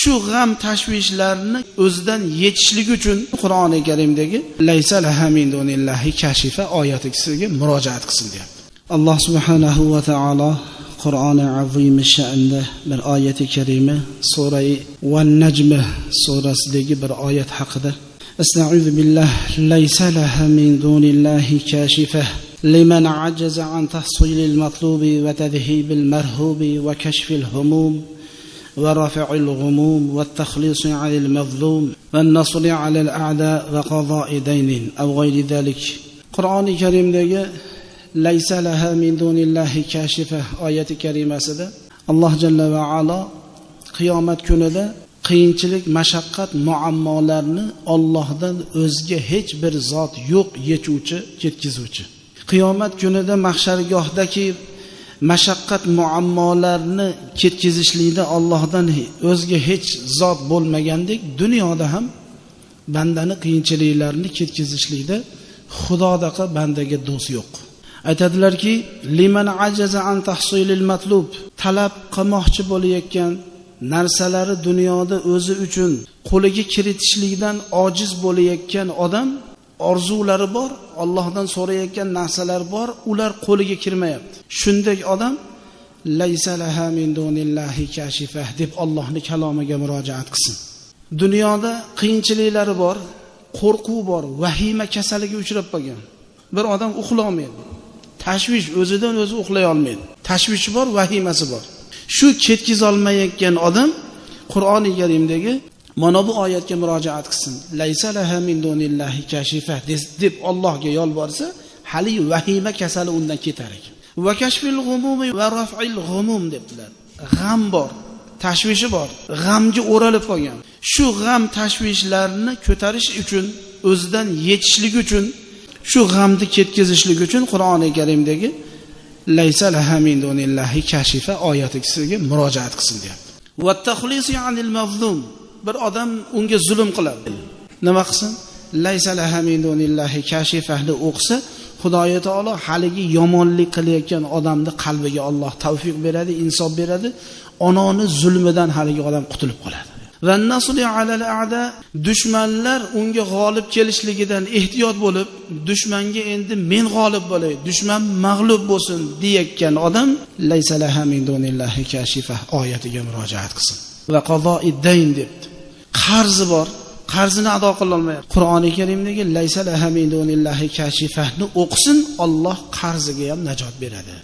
shu g'am tashvishlarni o'zidan yechishlik uchun Qur'oni Karimdagi laysa laha min dunillahi kashifa oyatiga murojaat qilsin deyapti. Alloh subhanahu va taolo Qur'oni azim sha'nda bir oyati karima sura Wan-Najm surasidagi bir oyat haqida Estaizu billah laysa laha min dunillahi kashifa liman ajaza an tahsilil matlubi wa tadhibil marhubi wa kashfil humum ورفع الغموم والتخليص عن المظلوم والنصر على الأعداء وقضاء دين أو غير ذلك. قرآن الكريم دقى ليس لها من دون الله كاشفة آية كريمة سده الله جل وعلا قيامت كنده qiyinchilik mashaqqat muammolarni Allohdan o'zga hech bir zot yo'q yechuvchi ketkizuvchi. Qiyomat kunida mahshargohdagi mashaqqat muammolarni ketkizishlikda Allohdan o'zga hech zot bo'lmagandek, dunyoda ham bandani qiyinchiliklarni ketkizishlikda Xudodaqa bandaga do'st yo'q. Aytadilarki, liman ajaza an tahsilil matlub, talab qilmoqchi bo'layotgan narsalari dunyoda o'zi uchun qo'liga kiritishlikdan ojiz bo'layotgan odam, orzulari bor, Allohdan so'rayotgan narsalar bor, ular qo'liga kirmayapti. Shunday odam laysa laha min dunillahi kashifah deb Allohning kalomiga murojaat qilsin. Dunyoda qiyinchiliklari bor, qo'rquv bor, vahima kasaliga uchrab qolgan. Bir odam uxlolmaydi. Tashvish o'zidan o'zi uxlay olmaydi. Tashvishi bor, vahimasi bor. Shu ketkiz olmayotgan odam Qur'oni Karimdagi mana bu oyatga murojaat qilsin. Laysa laha min dunillahi kashifah deb Allohga yolborsa, hali vahima kasali undan ketar ekan. Va kashfil g'umumi va raf'il g'umum debdilar. G'am bor, tashvishi bor, g'amga o'ralib qolgan. Shu g'am tashvishlarni ko'tarish uchun, o'zidan yechishlik uchun, shu g'amni ketkazishlik uchun Qur'oni Karimdagi laysa laha min dunillahi kashifa oyatiga murojaat qilsin deyapti. Va taxlisi anil mazlum, bir odam unga zulm qiladi. Nima qilsin? Laysa laha min dunillahi kashifahni o'qisa, Xudoy taolo haligi yomonlik qilayotgan odamni qalbiga Alloh tavfiq beradi, insof beradi, ononi zulmidan haligi odam qutulib qoladi. Va nasli alal a'da, dushmanlar unga g'olib kelishligidan ehtiyot bo'lib, dushmanga endi men g'olib bo'lay, dushman mag'lub bo'lsin deyotgan odam laysa laha min dunillahi kashifah oyatiga murojaat qilsin. Va qazoid dayn debdi. Qarzi bor, qarzini ado qila olmayapti. Qur'oni Karimdagi laysa laha min dunillahi kashifahni o'qisin, Alloh qarziga ham najot beradi.